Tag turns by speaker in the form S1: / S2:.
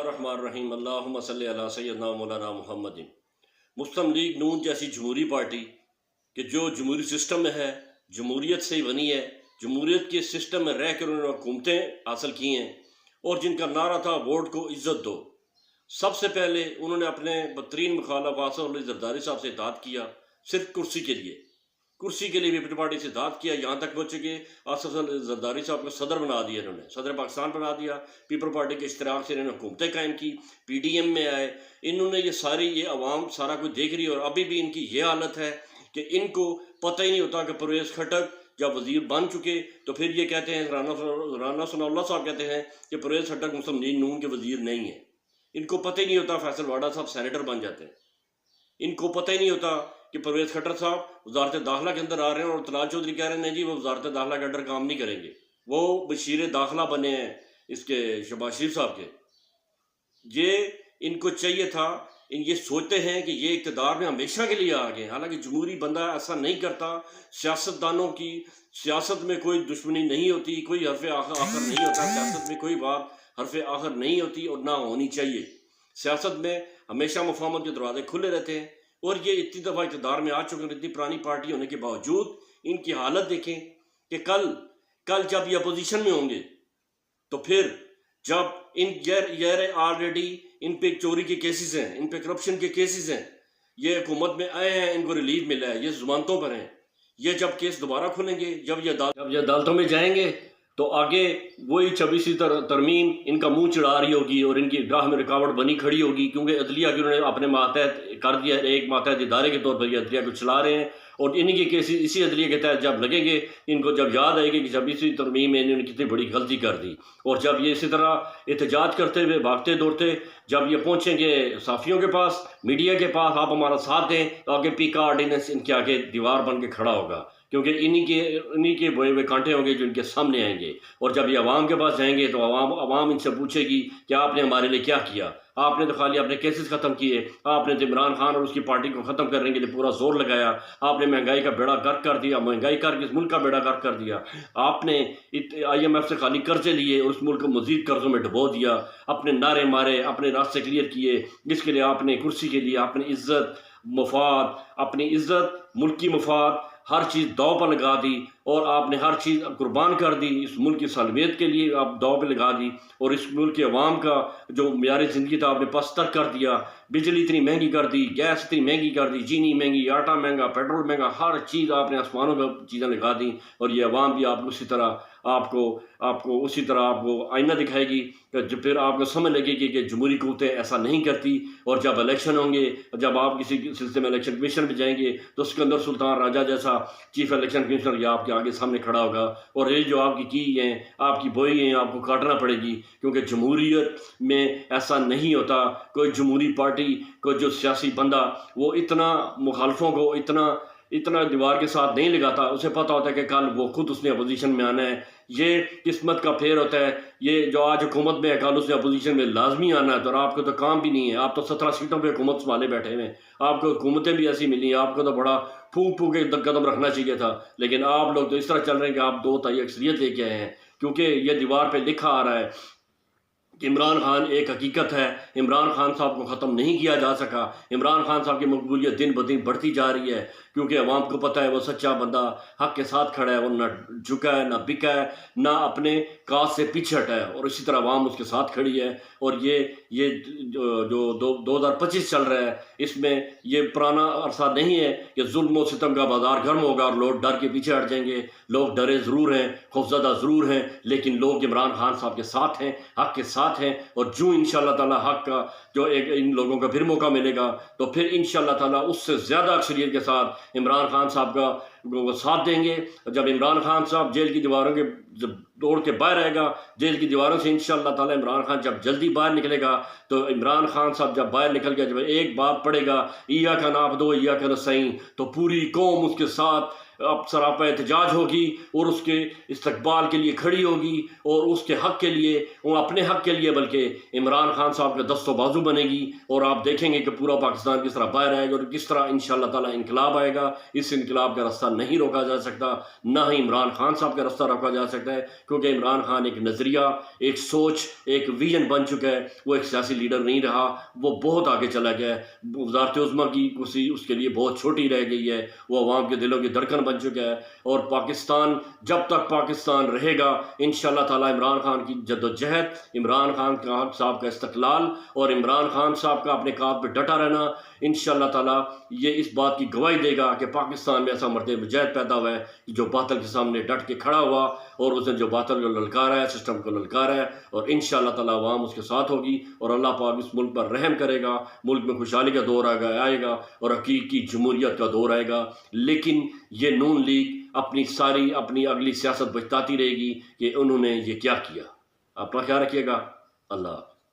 S1: बिस्मिल्लाहिर्रहमानिर्रहीम अल्लाहुम्मा सल्ली अला सय्यदना मौलाना मुहम्मदिन। मुस्लिम लीग नून जैसी जमहूरी पार्टी कि जो जमहूरी सिस्टम में है, जमहूरियत से ही बनी है, जमहूरियत के सिस्टम में रह कर उन्होंने हुकूमतें हासिल की हैं और जिनका नारा था वोट को इज्जत दो। सबसे पहले उन्होंने अपने बदतरीन मुखालफ आसिफ अली जरदारी साहब से इत्तेहाद किया, सिर्फ कुर्सी के लिए। कुर्सी के लिए पीपल्स पार्टी से इत्तेहाद किया, यहाँ तक पहुँचे कि आसिफ अली जरदारी साहब को सदर बना दिया, इन्होंने सदर पाकिस्तान बना दिया। पीपल्स पार्टी के इश्तराक से इन्होंने हुकूमतें कायम की, PDM में आए। इन्होंने ये अवाम सारा कुछ देख रही है और अभी भी इनकी ये हालत है कि इनको पता ही नहीं होता कि परवेज़ खटक जब वजीर बन चुके तो फिर ये कहते हैं, राना सनाउल्लाह साहब कहते हैं कि परवेज़ खटक मुस्लिम लीग नून के वजीर नहीं है। इनको पता ही नहीं होता फैसल वाडा साहब सेनेटर बन जाते हैं। इनको पता ही नहीं होता कि परवेज़ खट्टर साहब वजारत दाखिला के अंदर आ रहे हैं और तलाल चौधरी कह रहे हैं नहीं जी वो वजारत दाखिला के अंदर काम नहीं करेंगे, वो बशीर दाखिला बने हैं इसके शहबाज शरीफ साहब के। ये इनको चाहिए था, ये सोचते हैं कि ये इक़्तिदार में हमेशा के लिए आ गए, हालांकि जमहूरी बंदा ऐसा नहीं करता। सियासतदानों की सियासत में कोई दुश्मनी नहीं होती, कोई हरफ आखिर नहीं होता, सियासत में कोई बात हरफ आखिर नहीं होती और ना होनी चाहिए। सियासत में हमेशा मुफाहमत के दरवाजे खुले रहते हैं और ये इतनी दफ़ा इक़्तिदार में आ चुके हैं, इतनी पुरानी पार्टी होने के बावजूद इनकी हालत देखें कि कल जब ये अपोजिशन में होंगे तो फिर जब ये ऑलरेडी इन पे चोरी के केसेस हैं, इन पे करप्शन के केसेस हैं, ये हुकूमत में आए हैं, इनको रिलीफ मिला है, ये ज़मानतों पर हैं। ये जब केस दोबारा खुलेंगे, जब ये अदालतों में जाएंगे तो आगे वही 26वीं तरमीम इनका मुंह चिढ़ा रही होगी और इनकी राह में रुकावट बनी खड़ी होगी, क्योंकि अदलिया की उन्होंने अपने मातहत कर दिया, एक मातहत इदारे के तौर पर ये अदलिया को चला रहे हैं और इन्हीं के केसेस इसी अदलिया के तहत जब लगेंगे, इनको जब याद आएगी कि 26वीं तरमीम में इन्होंने कितनी बड़ी गलती कर दी। और जब ये इसी तरह एहतजाज करते हुए भागते दौड़ते जब ये पहुँचेंगे सहाफ़ियों के पास, मीडिया के पास, आप हमारा साथ दें, तो आगे पीका ऑर्डिनेंस इनके आगे दीवार बन के खड़ा होगा, क्योंकि इन्हीं के बोए हुए कांटे होंगे जो इनके सामने आएंगे। और जब ये अवाम के पास जाएंगे तो अवाम इनसे पूछेगी कि आपने हमारे लिए क्या किया। आपने तो खाली अपने केसेस ख़त्म किए, आपने तो इमरान खान और उसकी पार्टी को ख़त्म करने के लिए पूरा जोर लगाया, आपने महंगाई का बेड़ा गर्क कर दिया, महंगाई करके इस मुल्क का बेड़ा गर्क कर दिया, आपने IMF से खाली कर्जे लिए और उस मुल्क को मज़ीद कर्जों में डुबो दिया, अपने नारे मारे, अपने रास्ते क्लियर किए, जिसके लिए आपने कुर्सी के लिए अपनी इज़्ज़त, मफाद, अपनी इज़्ज़त, मुल्क की मफाद, हर चीज़ दाव पर लगा दी और आपने हर चीज़ कुर्बान कर दी, इस मुल्क की सालमियत के लिए आप दाव पे लगा दी और इस मुल्क के अवाम का जो म्यार ज़िंदगी था आपने पस्तर कर दिया। बिजली इतनी महंगी कर दी, गैस इतनी महंगी कर दी, चीनी महंगी, आटा महंगा, पेट्रोल महंगा, हर चीज़ आपने आसमानों पर चीज़ें लगा दी और ये अवाम भी आपको उसी तरह आपको आईना दिखाएगी। जब फिर आपको समझ लगेगी कि जमहूरी कुव्वतें ऐसा नहीं करती। और जब इलेक्शन होंगे, जब आप किसी सिलसिले में इलेक्शन कमीशन में जाएंगे तो उसके अंदर सुल्तान राजा जैसा चीफ इलेक्शन कमिश्नर या आपके आगे सामने खड़ा होगा और ये जो आपकी की हैं, आपकी बोई हैं, आपको काटना पड़ेगी, क्योंकि जमहूरियत में ऐसा नहीं होता। कोई जमहूरी पार्टी, कोई जो सियासी बंदा वो इतना मुखालफों को इतना दीवार के साथ नहीं लगाता, उसे पता होता है कि कल वो खुद उसने अपोजिशन में आना है। ये किस्मत का फेर होता है। ये जो आज हुकूमत में है, कल उसने अपोजिशन में लाजमी आना है। तो आपको तो काम भी नहीं है, आप तो 17 सीटों पे हुकूमत संभाले बैठे हुए हैं, आपको हुकूमतें भी ऐसी मिली, आपको तो बड़ा फूंक के कदम रखना चाहिए था। लेकिन आप लोग तो इस तरह चल रहे हैं कि आप 2 तिहाई अक्सरियत लेके आए हैं, क्योंकि ये दीवार पर लिखा आ रहा है कि इमरान खान एक हकीकत है, इमरान खान साहब को ख़त्म नहीं किया जा सका। इमरान खान साहब की मकबूलियत दिन ब दिन बढ़ती जा रही है, क्योंकि अवाम को पता है वो सच्चा बंदा हक़ के साथ खड़ा है, वो ना झुका है, ना बिका है, ना अपने काज से पीछे हटा है और इसी तरह अवाम उसके साथ खड़ी है। और ये जो 2025 चल रहा है, इसमें ये पुराना अरसा नहीं है कि जुल्म और सितम का बाजार गर्म होगा और लोग डर के पीछे हट जाएंगे। लोग डरे ज़रूर हैं, खौफज़दा ज़रूर हैं, लेकिन लोग इमरान खान साहब के साथ हैं, हक़ के साथ हैं। और जो इंशाअल्लाह ताला हक़ का जो एक इन लोगों का फिर मौका मिलेगा तो फिर इंशाअल्लाह ताला उससे ज़्यादा अक्सरियत के साथ इमरान खान साहब का वो साथ देंगे। जब इमरान खान साहब जेल की दीवारों के जब दौड़ के बाहर आएगा, जेल की दीवारों से इंशाअल्लाह ताला इमरान खान जब जल्दी बाहर निकलेगा, तो इमरान खान साहब जब बाहर निकल गया, जब एक बात पड़ेगा इय्याका नअबुदु व इय्याका नस्तईन, तो पूरी कौम उसके साथ अब सरापा एहतजाज होगी और उसके इस्तकबाल के लिए खड़ी होगी और उसके हक़ के लिए, वो अपने हक़ के लिए बल्कि इमरान खान साहब के दस्तों बाजू बनेगी। और आप देखेंगे कि पूरा पाकिस्तान किस तरह बाहर आएगा और किस तरह इंशाअल्लाह ताला इनकलाब आएगा। इस इनकलाब का रास्ता नहीं रोका जा सकता, ना ही इमरान खान साहब का रास्ता रोका जा सकता है, क्योंकि इमरान खान एक नज़रिया, एक सोच, एक विजन बन चुका है। वो एक सियासी लीडर नहीं रहा, वो बहुत आगे चला गया है। वज़ारत उज़्मा की कुर्सी उसके लिए बहुत छोटी रह गई है। वो अवाम के दिलों की धड़कन बन चुका है। और पाकिस्तान, जब तक पाकिस्तान रहेगा, इंशाअल्लाह ताला इमरान खान की जद्दोजहद, इमरान खान साहब का इस्तक़लाल और इमरान खान साहब का अपने काम पर डटा रहना, इंशाअल्लाह ताला ये इस बात की गवाही देगा कि पाकिस्तान में ऐसा मर्द मुजाहिद पैदा हुआ है कि जो बातिल के सामने डट के खड़ा हुआ और उसने जो बातिल को ललकारा है, सिस्टम को ललकारा है, और इंशाअल्लाह ताला अवाम उसके साथ होगी और अल्लाह पाक इस मुल्क पर रहम करेगा। मुल्क में खुशहाली का दौर आएगा और हकीकी जमहूरियत का दौर आएगा। लेकिन ये नून लीग अपनी अगली सियासत बचताती रहेगी कि उन्होंने ये क्या किया। अपना ख्याल रखिएगा। अल्लाह।